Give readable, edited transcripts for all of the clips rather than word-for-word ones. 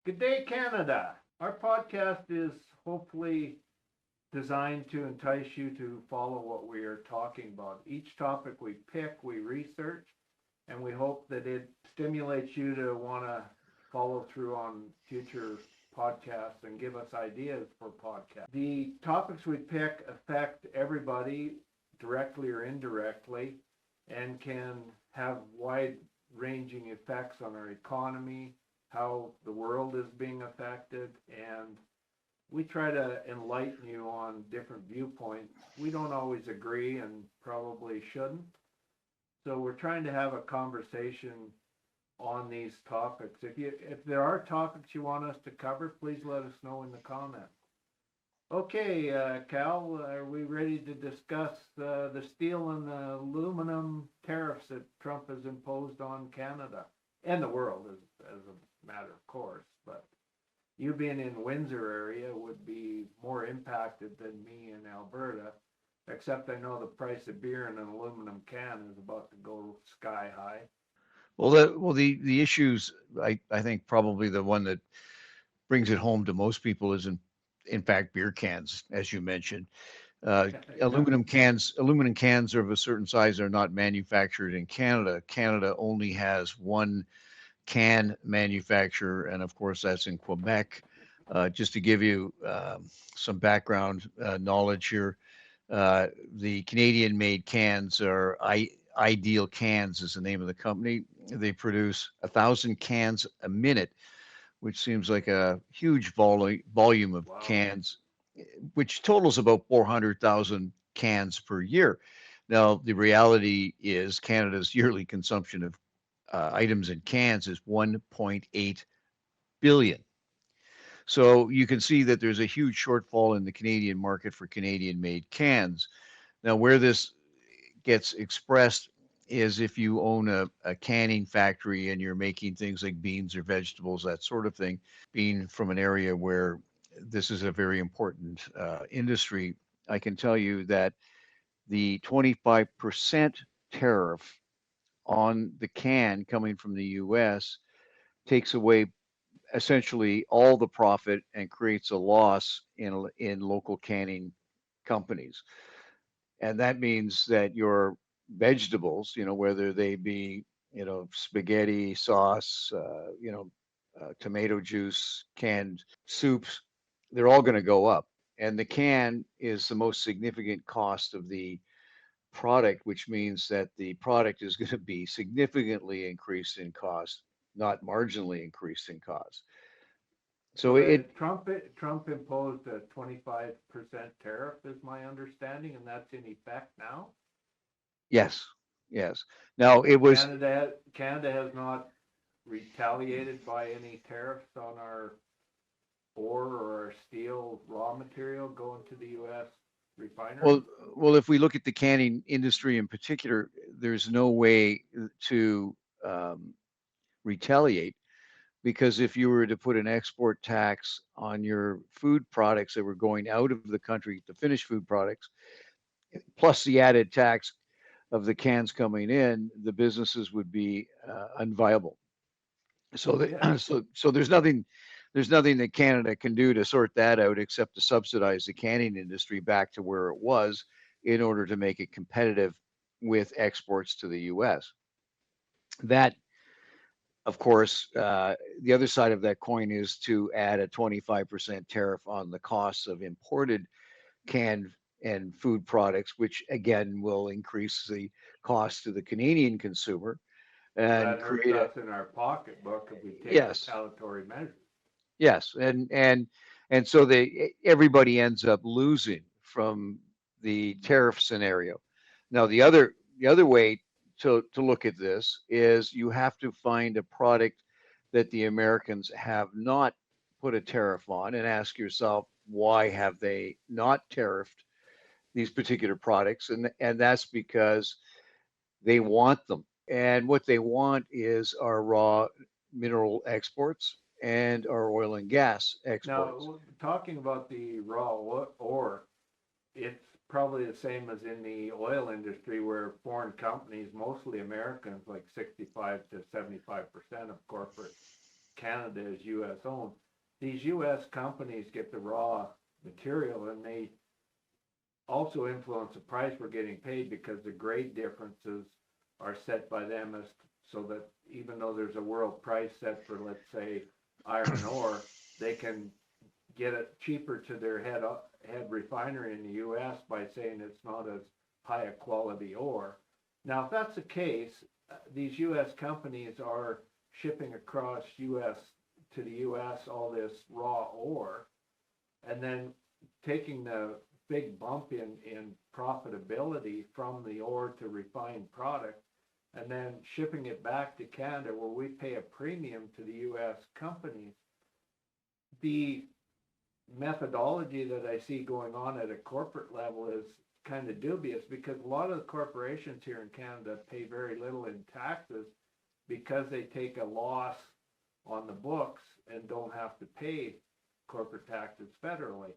Good day, Canada. Our podcast is hopefully designed to entice you to follow what we are talking about. Each topic we pick, we research, and we hope that it stimulates you to want to follow through on future podcasts and give us ideas for podcasts. The topics we pick affect everybody directly or indirectly and can have wide ranging effects on our economy, how the world is being affected, and we try to enlighten you on different viewpoints. We don't always agree and probably shouldn't. So we're trying to have a conversation on these topics. If there are topics you want us to cover, please let us know in the comments. Okay, Cal, are we ready to discuss the steel and the aluminum tariffs that Trump has imposed on Canada and the world, as a matter of course? But you being in Windsor area would be more impacted than me in Alberta, except I know the price of beer in an aluminum can is about to go sky high. The issues, I think probably the one that brings it home to most people is in fact beer cans, as you mentioned. Yeah. Aluminum cans are of a certain size are not manufactured in Canada. Canada only has one can manufacturer, and of course that's in Quebec. Just to give you some background knowledge here, the Canadian-made cans are Ideal Cans is the name of the company. They produce 1,000 cans a minute, which seems like a huge volume of Wow. cans, which totals about 400,000 cans per year. Now, the reality is Canada's yearly consumption of items in cans is 1.8 billion. So you can see that there's a huge shortfall in the Canadian market for Canadian made cans. Now, where this gets expressed is if you own a canning factory and you're making things like beans or vegetables, that sort of thing, being from an area where this is a very important industry, I can tell you that the 25% tariff on the can coming from the US takes away essentially all the profit and creates a loss in local canning companies. And that means that your vegetables, whether they be, spaghetti sauce, tomato juice, canned soups, they're all going to go up. And the can is the most significant cost of the product, which means that the product is going to be significantly increased in cost, not marginally increased in cost. So So the it, Trump imposed a 25% tariff, is my understanding, and that's in effect now. yes, yes. Now it And was, Canada has not retaliated by any tariffs on our ore or our steel raw material going to the U.S. well, refineries. well, if we look at the canning industry in particular, there's no way to um, retaliate because if you were to put an export tax on your food products that were going out of the country, the finished food products, plus the added tax of the cans coming in, the businesses would be unviable. So Yeah. that so there's nothing that Canada can do to sort that out except to subsidize the canning industry back to where it was in order to make it competitive with exports to the U.S. That, of course, the other side of that coin is to add a 25% tariff on the costs of imported canned and food products, which again will increase the cost to the Canadian consumer So and that hurts create a us in our pocketbook if we take yes, retaliatory measures. yes, and so everybody ends up losing from the tariff scenario. Now the other way to look at this is you have to find a product that the Americans have not put a tariff on and ask yourself why have they not tariffed these particular products, and that's because they want them. And what they want is our raw mineral exports and our oil and gas exports. Now, talking about the raw ore, it's probably the same as in the oil industry where foreign companies, mostly Americans, like 65 to 75% of corporate Canada is US owned. These US companies get the raw material, and they also influence the price we're getting paid, because the grade differences are set by them, as so that even though there's a world price set for, let's say, iron ore, they can get it cheaper to their head refinery in the US by saying it's not as high a quality ore. Now, if that's the case, these US companies are shipping across US to the US all this raw ore, and then taking the big bump in profitability from the ore to refined product, and then shipping it back to Canada, where we pay a premium to the US companies. The methodology that I see going on at a corporate level is kind of dubious, because a lot of the corporations here in Canada pay very little in taxes, because they take a loss on the books and don't have to pay corporate taxes federally.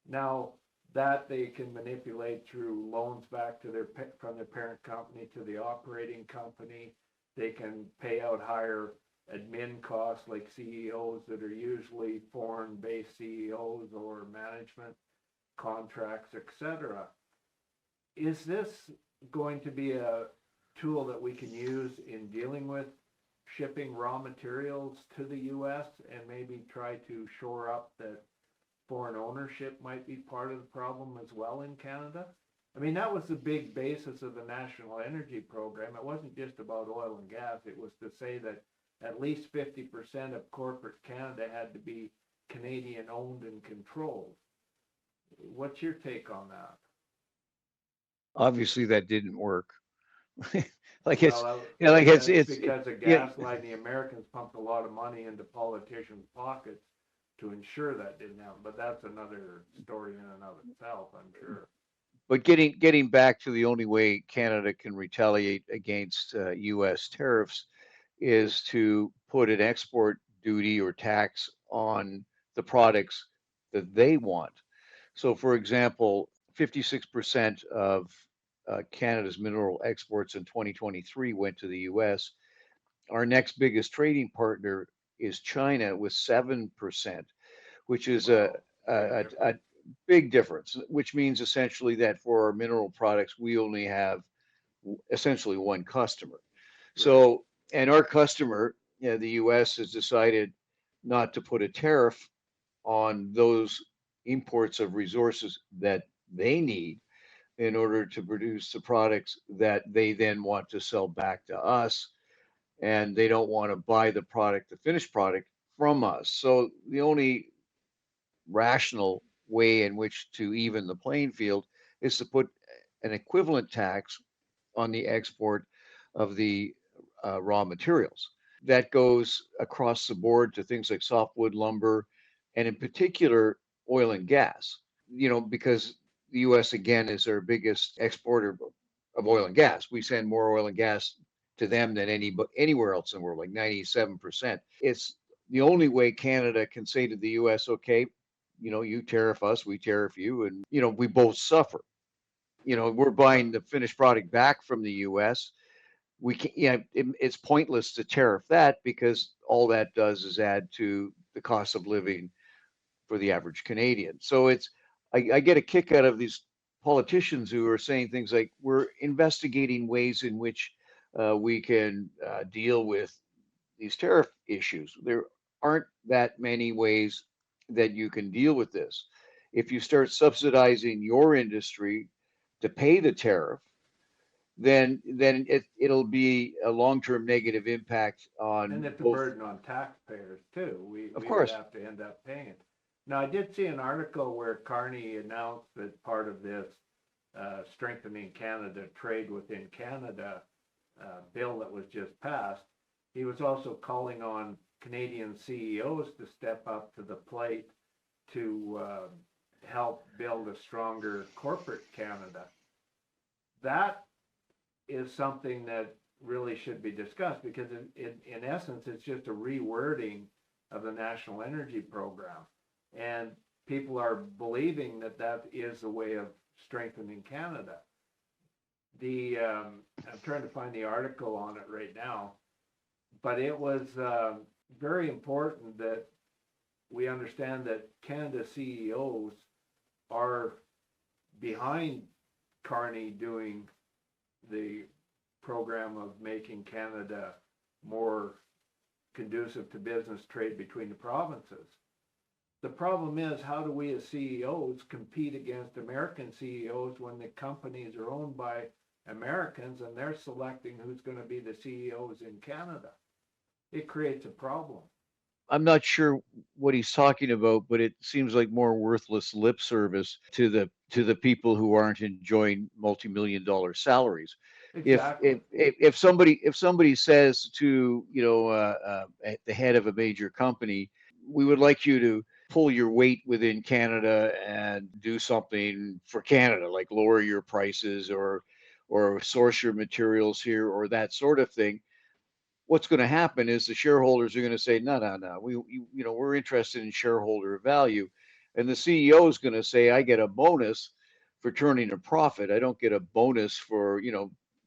Now, that they can manipulate through loans back to from their parent company to the operating company. They can pay out higher admin costs, like CEOs that are usually foreign-based CEOs or management contracts, etc. Is this going to be a tool that we can use in dealing with shipping raw materials to the US, and maybe try to shore up that foreign ownership might be part of the problem as well in Canada? I mean, that was the big basis of the National Energy Program. It wasn't just about oil and gas. It was to say that at least 50% of corporate Canada had to be Canadian owned and controlled. What's your take on that? Obviously, that didn't work. Like it's, Well, you know, like that's it's, because of yeah, gaslighting. The Americans pumped a lot of money into politicians' pockets to ensure that didn't happen. But that's another story in and of itself, I'm sure. but getting back to the only way Canada can retaliate against U.S. tariffs is to put an export duty or tax on the products that they want. So, for example, 56% of Canada's mineral exports in 2023 went to the US. Our next biggest trading partner is China with 7%, which is Wow, big a difference. big difference, which means essentially that for our mineral products, we only have essentially one customer. Right. So, and our customer, you know, the US has decided not to put a tariff on those imports of resources that they need in order to produce the products that they then want to sell back to us. And they don't want to buy the product, the finished product from us. So the only rational way in which to even the playing field is to put an equivalent tax on the export of the raw materials. That goes across the board to things like softwood lumber, and in particular, oil and gas. You know, because the U.S. again is our biggest exporter of oil and gas. We send more oil and gas to them than anywhere else in the world, like 97%. It's the only way Canada can say to the U.S., okay, you know, you tariff us, we tariff you, and you know, we both suffer. You know, we're buying the finished product back from the U.S. We can, yeah, it's pointless to tariff that, because all that does is add to the cost of living for the average Canadian. So it's, I get a kick out of these politicians who are saying things like, we're investigating ways in which we can deal with these tariff issues. There aren't that many ways that you can deal with this. If you start subsidizing your industry to pay the tariff, then it'll be a long-term negative impact on And it's a both. burden on taxpayers too. Of We would course. have to end up paying it. Now, I did see an article where Carney announced that part of this strengthening Canada trade within Canada bill that was just passed, he was also calling on Canadian CEOs to step up to the plate to help build a stronger corporate Canada. That is something that really should be discussed, because in essence, it's just a rewording of the National Energy Program. And people are believing that that is a way of strengthening Canada. I'm trying to find the article on it right now, but it was very important that we understand that Canada CEOs are behind Carney doing the program of making Canada more conducive to business trade between the provinces. The problem is, how do we as CEOs compete against American CEOs when the companies are owned by Americans and they're selecting who's going to be the CEOs in Canada? It creates a problem. I'm not sure what he's talking about, but it seems like more worthless lip service to the people who aren't enjoying multi-million dollar salaries. Exactly. If somebody says to at the head of a major company, we would like you to pull your weight within Canada and do something for Canada, like lower your prices or source your materials here or that sort of thing, what's going to happen is the shareholders are going to say, no, no, no, we're interested in shareholder value. And the CEO is going to say, I get a bonus for turning a profit. I don't get a bonus for,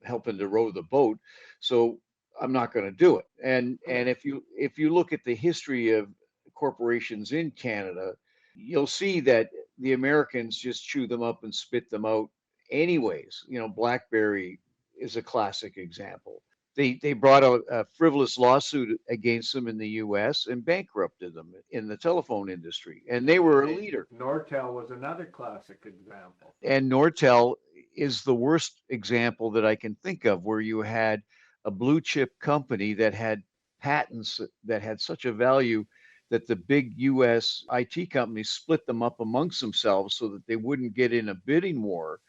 helping to row the boat. So I'm not going to do it. And if you look at the history of corporations in Canada, you'll see that the Americans just chew them up and spit them out anyways. BlackBerry is a classic example. They brought a frivolous lawsuit against them in the U.S. and bankrupted them in the telephone industry, and they were a leader. Nortel was another classic example. And Nortel is the worst example that I can think of, where you had a blue chip company that had patents that had such a value that the big U.S. IT companies split them up amongst themselves so that they wouldn't get in a bidding war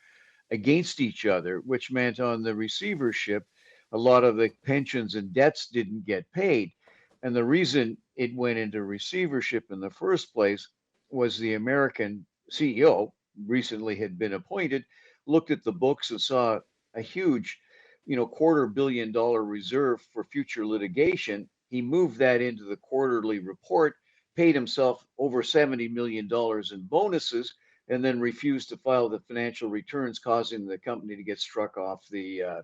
against each other, which meant on the receivership, a lot of the pensions and debts didn't get paid. And the reason it went into receivership in the first place was the American CEO recently had been appointed, looked at the books and saw a huge, $250 million reserve for future litigation. He moved that into the quarterly report, paid himself over $70 million in bonuses, and then refused to file the financial returns, causing the company to get struck off the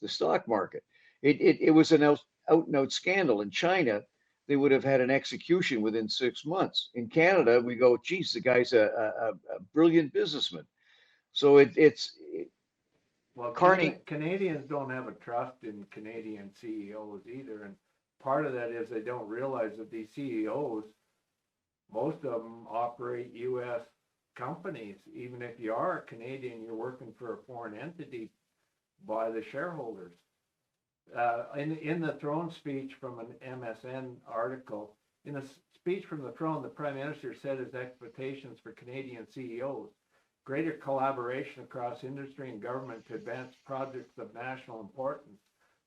stock market. It was an out and out scandal. In China, they would have had an execution within 6 months. In Canada, we go, geez, the guy's a brilliant businessman. So Well, Carney. Canadians don't have a trust in Canadian CEOs either, and part of that is they don't realize that these CEOs, most of them operate U.S. companies. Even if you are a Canadian, you're working for a foreign entity by the shareholders. In the throne speech from an MSN article, in a speech from the throne, the Prime Minister set his expectations for Canadian CEOs: greater collaboration across industry and government to advance projects of national importance,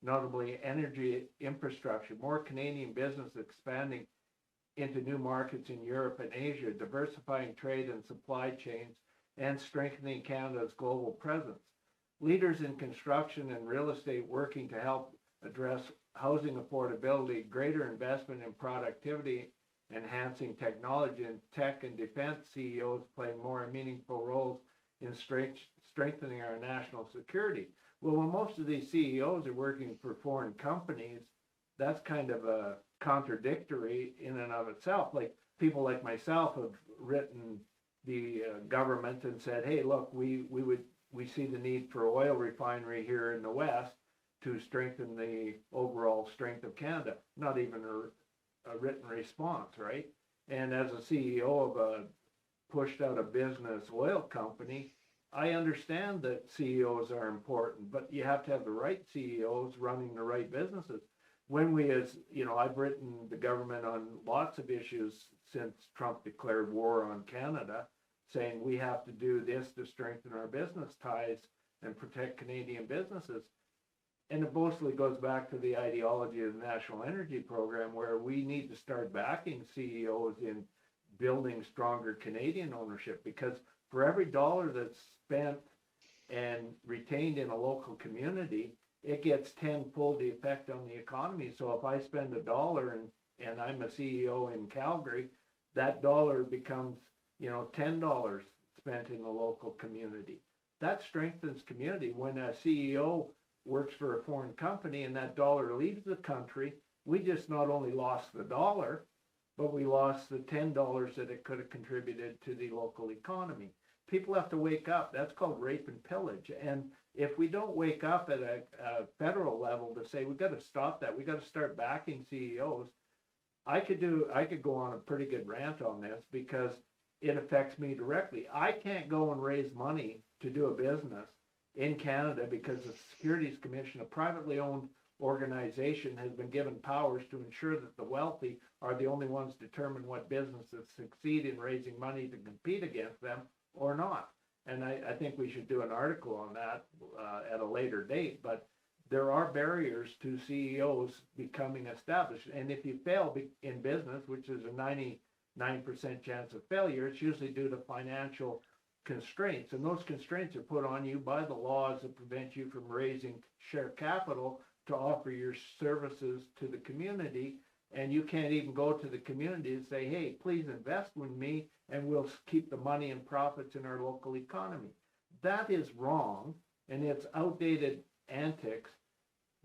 notably energy infrastructure, more Canadian business expanding into new markets in Europe and Asia, diversifying trade and supply chains, and strengthening Canada's global presence. Leaders in construction and real estate working to help address housing affordability, greater investment in productivity, enhancing technology and tech and defense CEOs playing more meaningful roles in strengthening our national security. Well, when most of these CEOs are working for foreign companies, that's kind of a contradictory in and of itself. Like people like myself have written the government and said, hey, look, we see the need for oil refinery here in the West to strengthen the overall strength of Canada. Not even a written response, right? And as a CEO of a pushed out of business oil company, I understand that CEOs are important, but you have to have the right CEOs running the right businesses. When we, as you know, I've written the government on lots of issues since Trump declared war on Canada, saying we have to do this to strengthen our business ties and protect Canadian businesses. And it mostly goes back to the ideology of the National Energy Program, where we need to start backing CEOs in building stronger Canadian ownership, because for every dollar that's spent and retained in a local community, it gets tenfold the effect on the economy. So if I spend $1 and I'm a CEO in Calgary, that dollar becomes, $10 spent in the local community. That strengthens community. When a CEO works for a foreign company and that dollar leaves the country, we just not only lost the dollar, but we lost the $10 that it could have contributed to the local economy. People have to wake up. That's called rape and pillage. And if we don't wake up at a federal level to say, we got to stop that, we got to start backing CEOs, I could go on a pretty good rant on this because it affects me directly. I can't go and raise money to do a business in Canada because the Securities Commission, a privately owned organization, has been given powers to ensure that the wealthy are the only ones determine what businesses succeed in raising money to compete against them or not. And I think we should do an article on that at a later date. But there are barriers to CEOs becoming established. And if you fail in business, which is a 99% chance of failure, it's usually due to financial constraints. And those constraints are put on you by the laws that prevent you from raising share capital to offer your services to the community. And you can't even go to the community and say, hey, please invest with me and we'll keep the money and profits in our local economy. That is wrong, and it's outdated antics.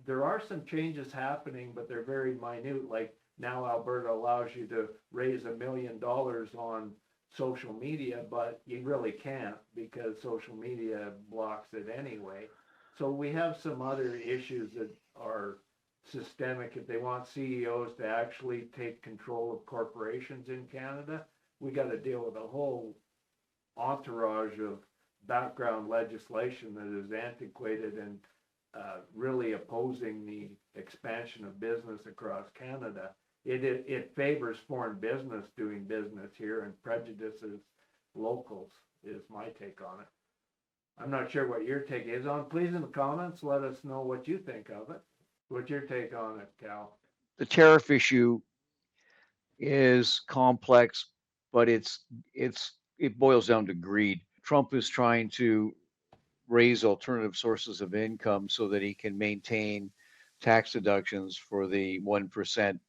There are some changes happening, but they're very minute. Like now Alberta allows you to raise $1 million on social media, but you really can't because social media blocks it anyway. So we have some other issues that are systemic. If they want CEOs to actually take control of corporations in Canada, we got to deal with a whole entourage of background legislation that is antiquated and really opposing the expansion of business across Canada. It favors foreign business doing business here and prejudices locals, is my take on it. I'm not sure what your take is on. Please in the comments, let us know what you think of it. What's your take on it, Cal? The tariff issue is complex, but it boils down to greed. Trump is trying to raise alternative sources of income so that he can maintain tax deductions for the 1%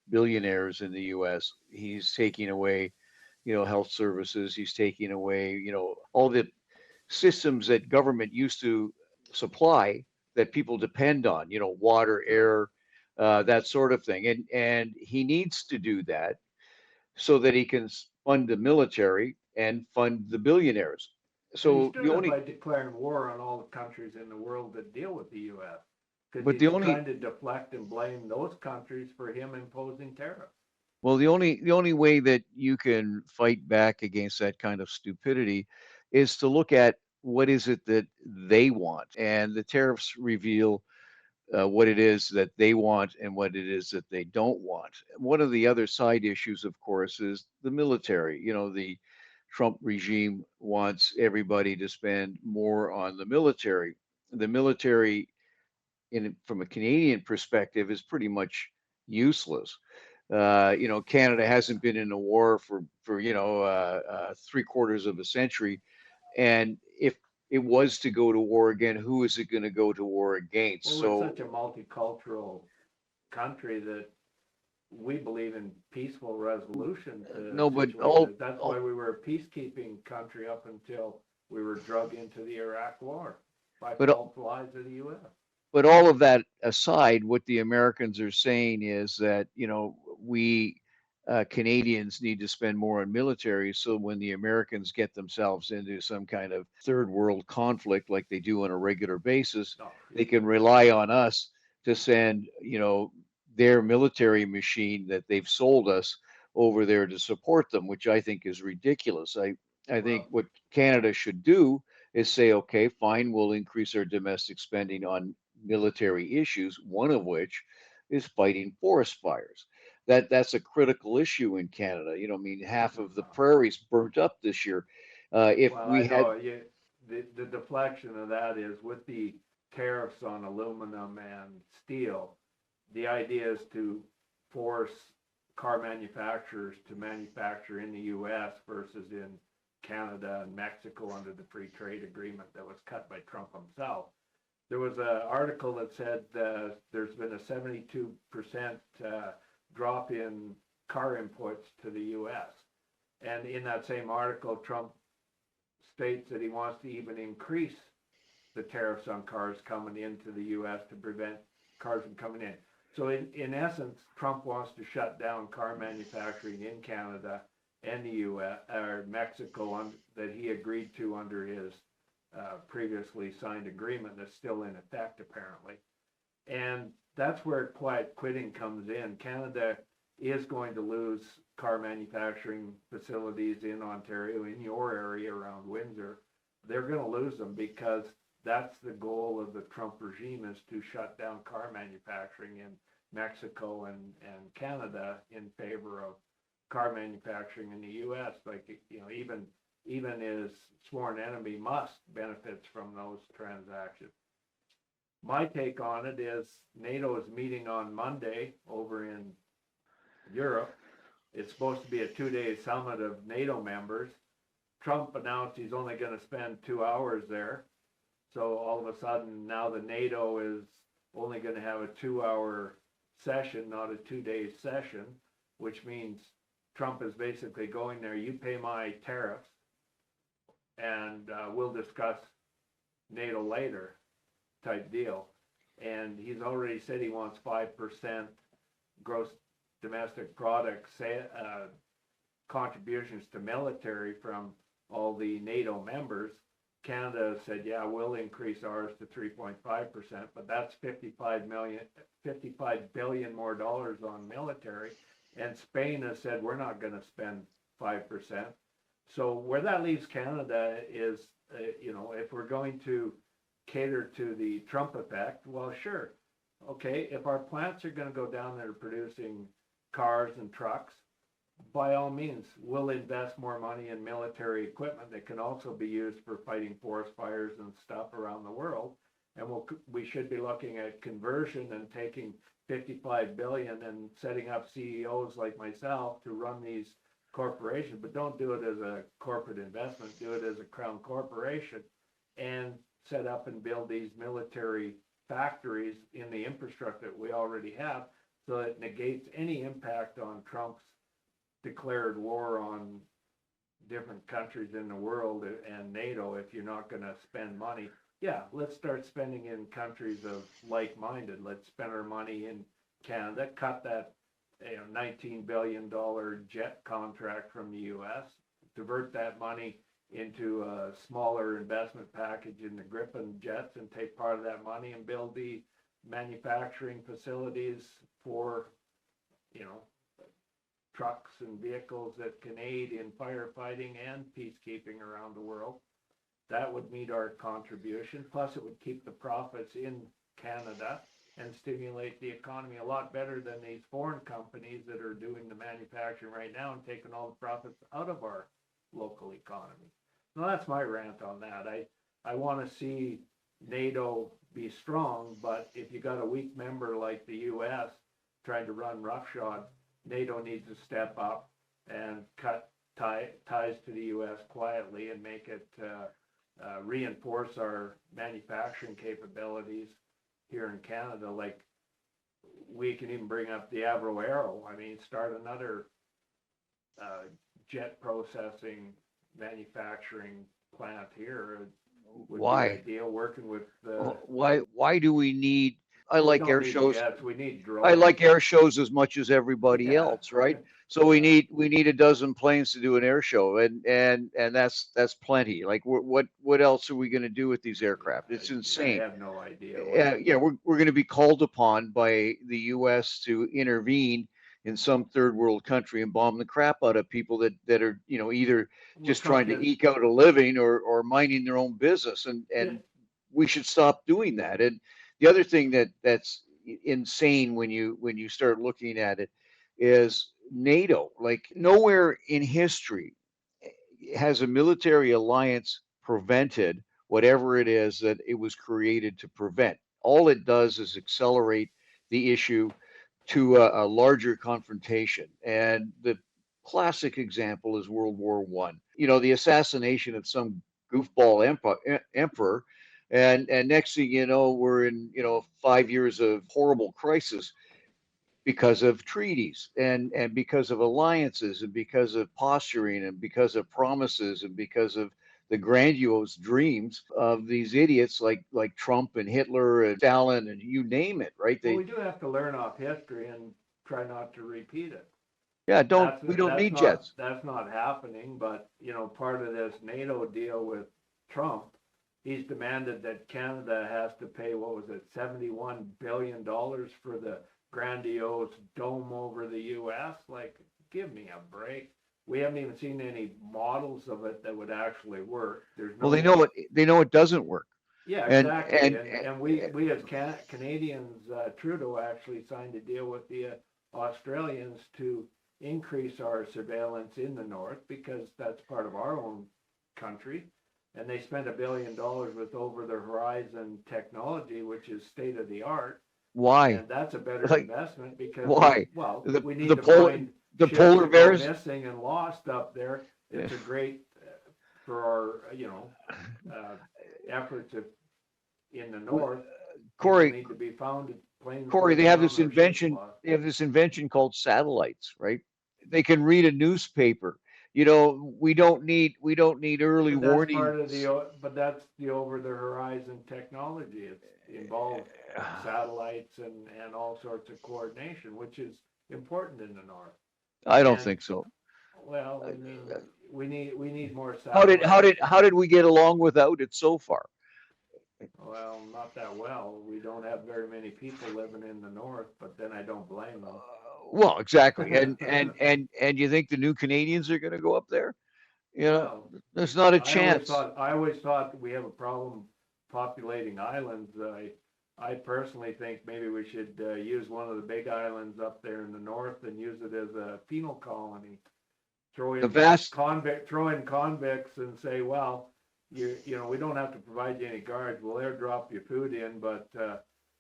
billionaires in the US. He's taking away, health services. He's taking away, all the systems that government used to supply that people depend on, water, air, that sort of thing. And he needs to do that so that he can fund the military and fund the billionaires. And he's So doing it by declaring war on all the countries in the world that deal with the U.S. Because he's trying to deflect and blame those countries for him imposing tariffs. Well, the only way that you can fight back against that kind of stupidity is to look at what is it that they want, and the tariffs reveal what it is that they want and what it is that they don't want. One of the other side issues, of course, is the military. The Trump regime wants everybody to spend more on the military. The military, from a Canadian perspective, is pretty much useless. Canada hasn't been in a war for 3/4 of a century, and if it was to go to war again, who is it going to go to war against? Well, we're such a multicultural country that we believe in peaceful resolution to no, but situations. That's why we were a peacekeeping country up until we were drug into the Iraq War by false lies of the U.S. But all of that aside, what the Americans are saying is that, we Canadians need to spend more on military. So when the Americans get themselves into some kind of third world conflict like they do on a regular basis, they can rely on us to send, their military machine that they've sold us over there to support them, which I think is ridiculous. I think what Canada should do is say, okay, fine, we'll increase our domestic spending on military issues, one of which is fighting forest fires. That's a critical issue in Canada. Half of the prairies burnt up this year. The deflection of that is with the tariffs on aluminum and steel, the idea is to force car manufacturers to manufacture in the U.S. versus in Canada and Mexico under the free trade agreement that was cut by Trump himself. There was an article that said there's been a 72% drop in car inputs to the U.S. And in that same article, Trump states that he wants to even increase the tariffs on cars coming into the U.S. to prevent cars from coming in. So in essence, Trump wants to shut down car manufacturing in Canada and the U.S. or Mexico that he agreed to under his previously signed agreement that's still in effect apparently. And that's where quiet quitting comes in. Canada is going to lose car manufacturing facilities in Ontario, in your area around Windsor. They're going to lose them because that's the goal of the Trump regime, is to shut down car manufacturing in Mexico and Canada in favor of car manufacturing in the U.S. Like, you know, even his sworn enemy Musk benefits from those transactions. My take on it is NATO is meeting on Monday over in Europe. It's supposed to be a 2-day summit of NATO members. Trump announced he's only going to spend 2 hours there. So all of a sudden now the NATO is only going to have a 2-hour session, not a 2-day session, which means Trump is basically going there, you pay my tariffs, and we'll discuss NATO later type deal. And he's already said he wants 5% gross domestic product contributions to military from all the NATO members. Canada said, yeah, we'll increase ours to 3.5%, but that's 55 billion more dollars on military. And Spain has said, we're not going to spend 5%. So where that leaves Canada is, you know, if we're going to cater to the Trump effect, well, sure. Okay, if our plants are going to go down there producing cars and trucks, by all means, we'll invest more money in military equipment that can also be used for fighting forest fires and stuff around the world. And we should be looking at conversion and taking 55 billion and setting up CEOs like myself to run these corporations, but don't do it as a corporate investment, do it as a crown corporation and set up and build these military factories in the infrastructure that we already have, so it negates any impact on Trump's declared war on different countries in the world and NATO. If you're not going to spend money, yeah, let's start spending in countries of like-minded. Let's spend our money in Canada, cut that $19 billion jet contract from the U.S., divert that money into a smaller investment package in the Gripen jets and take part of that money and build the manufacturing facilities for, you know, trucks and vehicles that can aid in firefighting and peacekeeping around the world. That would meet our contribution. Plus, it would keep the profits in Canada and stimulate the economy a lot better than these foreign companies that are doing the manufacturing right now and taking all the profits out of our local economy. Now, that's my rant on that. I want to see NATO be strong, but if you got a weak member like the U.S. trying to run roughshod, NATO needs to step up and cut ties to the U.S. quietly and make it reinforce our manufacturing capabilities here in Canada. Like, we can even bring up the Avro Aero. I mean, start another jet processing manufacturing plant here. Would Why? be ideal, working with the. Why do we need? I We like don't air need shows. jets, we need drones. I like air shows as much as everybody Yeah. else, right? So we need a dozen planes to do an air show, and that's plenty. Like, what else are we going to do with these aircraft? It's insane. I have no idea. Yeah, we're going to be called upon by the U.S. to intervene in some third world country and bomb the crap out of people that are, you know, either just trying to eke out a living or minding their own business, and we should stop doing that. And the other thing that's insane when you start looking at it is NATO. Like, nowhere in history has a military alliance prevented whatever it is that it was created to prevent. All it does is accelerate the issue to a larger confrontation. And the classic example is World War One. You know, the assassination of some goofball emperor, and next thing you know, we're in, you know, 5 years of horrible crisis because of treaties and because of alliances and because of posturing and because of promises and because of the grandiose dreams of these idiots like Trump and Hitler and Stalin and you name it, right? Well, They, we do have to learn off history and try not to repeat it. yeah, That's, we don't that's need not, jets. that's not happening, but, you know, part of this NATO deal with Trump, he's demanded that Canada has to pay, what was it, $71 billion for the grandiose dome over the US? Like, give me a break. We haven't even seen any models of it that would actually work. There's Well, no, they know it doesn't work. yeah, And exactly. And we as Canadians, Trudeau actually signed a deal with the Australians to increase our surveillance in the north because that's part of our own country. And they spent $1 billion with over the horizon technology, which is state of the art. why? And that's a better Like, investment because why? we need The to polar find the ships polar that go bears. missing and lost up there. It's a great for our efforts in the north. Corey, Need to be found. Planes Corey, they going have down this or ships invention. lost. They have this invention called satellites, right? They can read a newspaper. You know, we don't need early But that's part of warnings. but that's the over the horizon technology. It involves satellites and all sorts of coordination, which is important in the north. I don't And think so. well, I mean, we need more satellites. How did we get along without it so far? Well, not that well. We don't have very many people living in the north, but then I don't blame them. Well, exactly. And you think the new Canadians are going to go up there? You know, Well, there's not a I chance. always thought we have a problem populating islands. I personally think maybe we should use one of the big islands up there in the north and use it as a penal colony. Throw The in vast convicts and say, well, you know, we don't have to provide you any guards. We'll airdrop your food in, but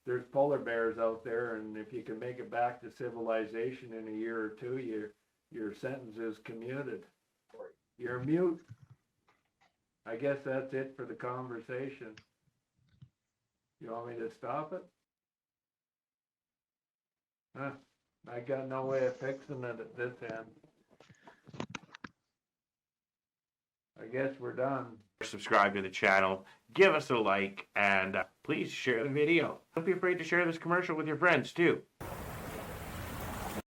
there's polar bears out there, and if you can make it back to civilization in a year or two, your sentence is commuted. You're mute. I guess that's it for the conversation. You want me to stop it? Huh? I got no way of fixing it at this end. I guess we're done. Subscribe to the channel, give us a like, and please share the video. Don't be afraid to share this commercial with your friends too.